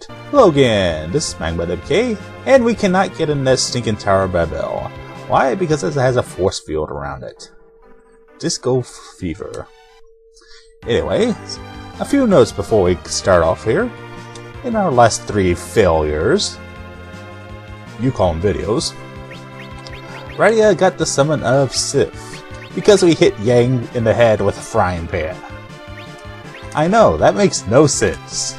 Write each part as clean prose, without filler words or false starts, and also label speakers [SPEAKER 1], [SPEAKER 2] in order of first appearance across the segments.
[SPEAKER 1] Hello again, this is Magma WK, and we cannot get in that stinking Tower of Babel. Why? Because it has a force field around it. Disco fever. Anyway, a few notes before we start off here. In our last 3 failures, you call them videos, Radia got the summon of Sif, because we hit Yang in the head with a frying pan. I know, that makes no sense.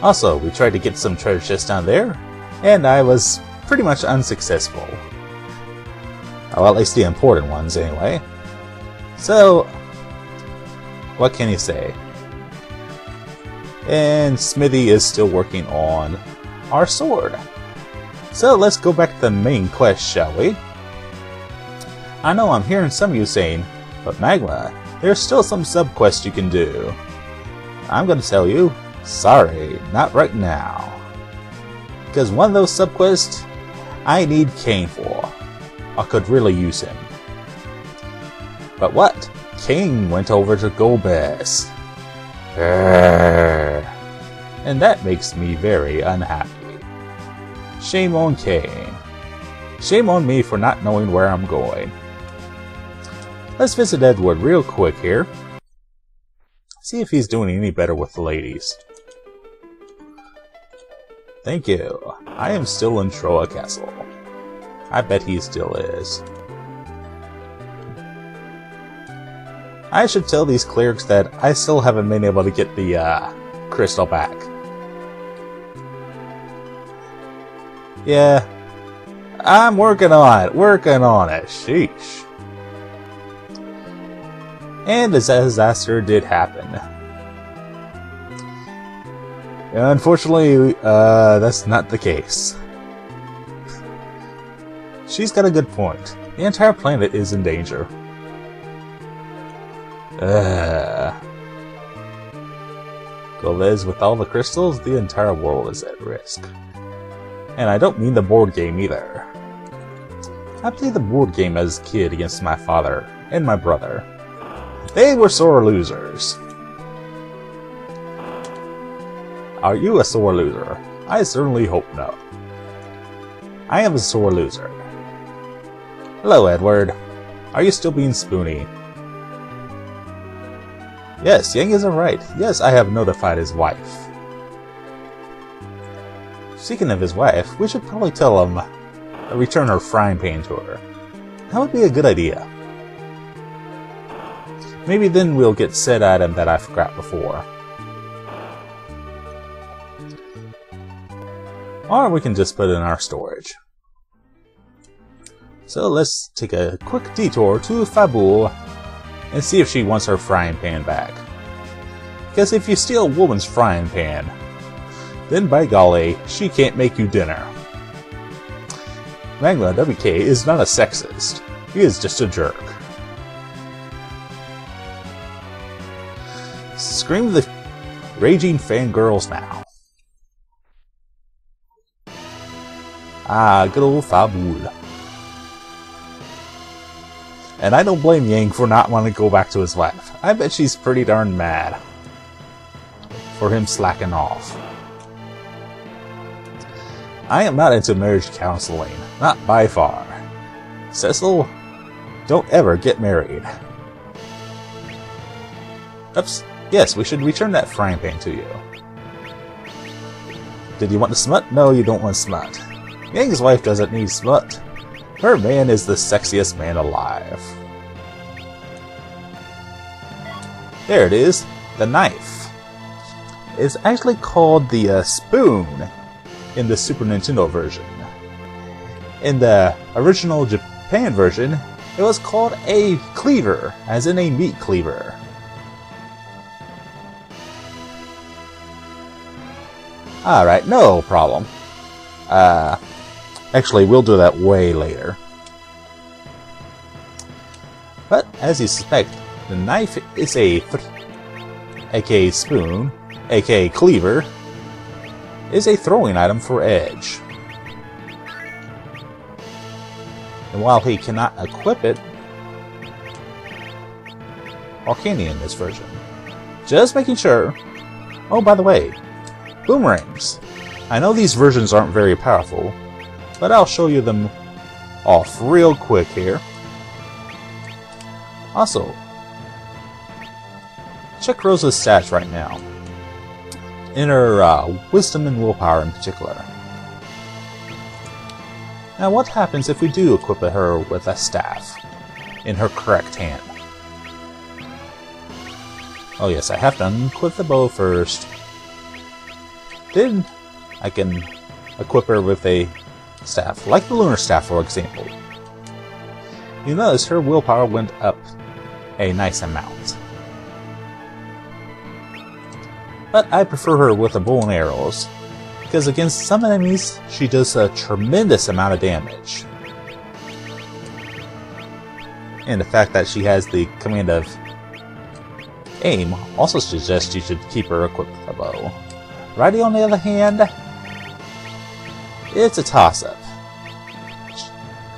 [SPEAKER 1] Also, we tried to get some treasure chests down there, and I was pretty much unsuccessful. Well, at least the important ones, anyway. So, what can you say? And Smithy is still working on our sword. So, let's go back to the main quest, shall we? I know I'm hearing some of you saying, but Magma, there's still some sub-quests you can do. I'm gonna tell you, sorry, not right now. Because one of those sub-quests, I need Kane for. I could really use him. But what? Kane went over to Gobes. And that makes me very unhappy. Shame on Kane. Shame on me for not knowing where I'm going. Let's visit Edward real quick here. See if he's doing any better with the ladies. Thank you. I am still in Troa Castle. I bet he still is. I should tell these clerics that I still haven't been able to get the crystal back. Yeah, I'm working on it, sheesh. And a disaster did happen. Unfortunately, that's not the case. She's got a good point. The entire planet is in danger. Golez, with all the crystals, the entire world is at risk. And I don't mean the board game either. I played the board game as a kid against my father and my brother. They were sore losers. Are you a sore loser? I certainly hope not. I am a sore loser. Hello, Edward. Are you still being spoony? Yes, Yang is alright. Yes, I have notified his wife. Speaking of his wife, we should probably tell him to return her frying pan to her. That would be a good idea. Maybe then we'll get said item that I forgot before. Or we can just put it in our storage. So let's take a quick detour to Fabul and see if she wants her frying pan back. Because if you steal a woman's frying pan, then by golly, she can't make you dinner. Magma WK is not a sexist. He is just a jerk. Scream the raging fangirls now. Ah, good old Fabul. And I don't blame Yang for not wanting to go back to his wife. I bet she's pretty darn mad for him slacking off. I am not into marriage counseling. Not by far. Cecil, don't ever get married. Oops. Yes, we should return that frying pan to you. Did you want the smut? No, you don't want smut. Yang's wife doesn't need smut. Her man is the sexiest man alive. There it is. The knife. It's actually called the spoon in the Super Nintendo version. In the original Japan version, it was called a cleaver, as in a meat cleaver. Alright, no problem. Actually, we'll do that way later. But, as you suspect, the knife is aka spoon, aka cleaver, is a throwing item for Edge. And while he cannot equip it, or can he in this version? Just making sure. Oh, by the way, boomerangs. I know these versions aren't very powerful, but I'll show you them off real quick here. Also, check Rosa's stats right now. In her wisdom and willpower in particular. Now what happens if we do equip her with a staff in her correct hand? Oh yes, I have to unequip the bow first. Then I can equip her with a staff, like the lunar staff for example. You notice her willpower went up a nice amount. But I prefer her with the bow and arrows, because against some enemies she does a tremendous amount of damage. And the fact that she has the command of aim also suggests you should keep her equipped with a bow. Ridey, on the other hand, it's a toss-up.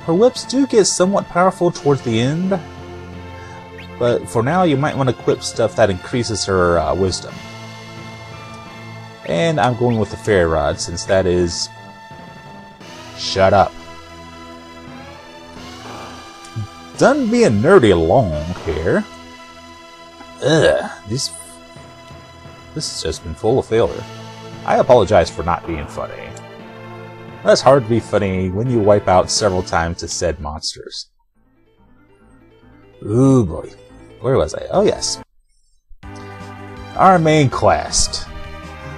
[SPEAKER 1] Her whips do get somewhat powerful towards the end, but for now you might want to equip stuff that increases her wisdom. And I'm going with the fairy rod since that is... Shut up. Done being nerdy along here. Ugh, this has just been full of failure. I apologize for not being funny. That's hard to be funny when you wipe out several times to said monsters. Ooh boy. Where was I? Oh yes. Our main quest.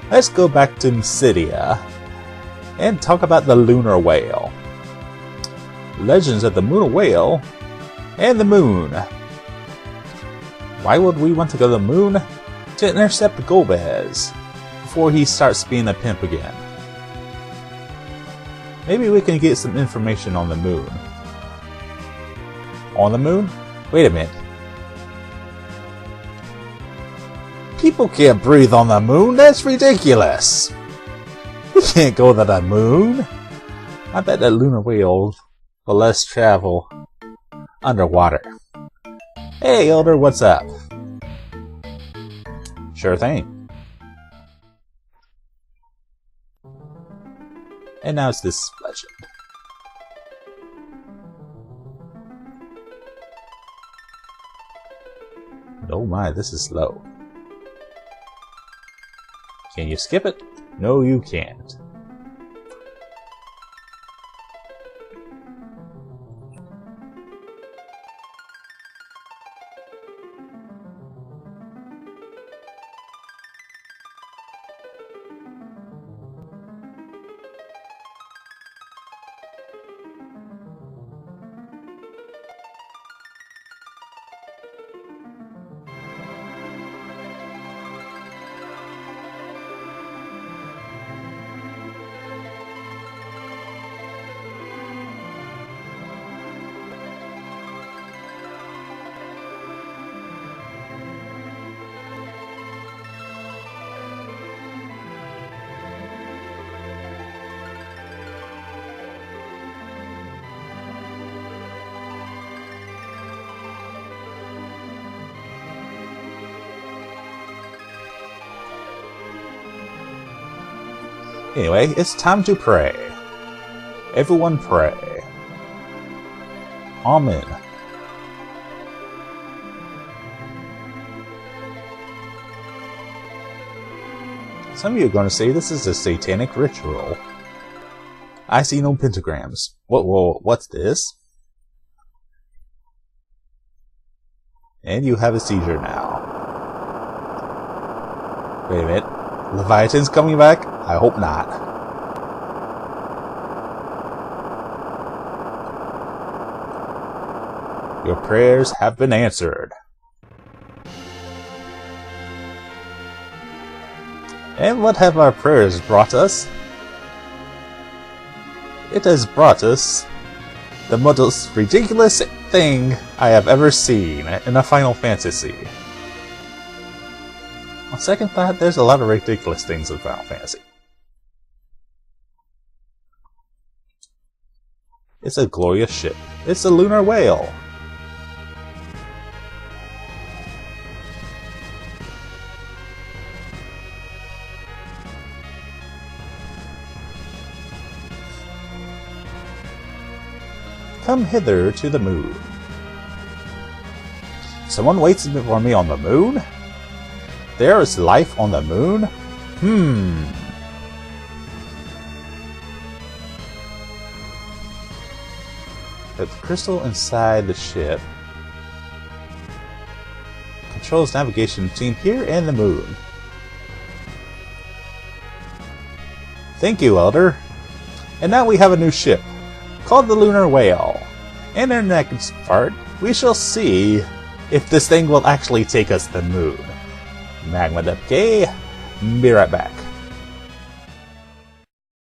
[SPEAKER 1] Let's go back to Mysidia and talk about the Lunar Whale. Legends of the Lunar Whale and the Moon. Why would we want to go to the Moon? To intercept Golbez before he starts being a pimp again. Maybe we can get some information on the Moon. On the Moon? Wait a minute. People can't breathe on the Moon, that's ridiculous! We can't go to the Moon! I bet that Lunar Whale will let us travel underwater. Hey Elder, what's up? Sure thing. And now it's this legend. Oh my, this is slow. Can you skip it? No, you can't. Anyway, it's time to pray. Everyone pray. Amen. Some of you are going to say this is a satanic ritual. I see no pentagrams. What's this? And you have a seizure now. Wait a minute. Leviathan's coming back? I hope not. Your prayers have been answered. And what have our prayers brought us? It has brought us the most ridiculous thing I have ever seen in a Final Fantasy. On second thought, there's a lot of ridiculous things in Final Fantasy. It's a glorious ship. It's a Lunar Whale. Come hither to the moon. Someone waits for me on the moon? There is life on the moon? The crystal inside the ship controls navigation between here and the moon. Thank you, Elder. And now we have a new ship, called the Lunar Whale. And in the next part, we shall see if this thing will actually take us to the moon. Magma.k, be right back.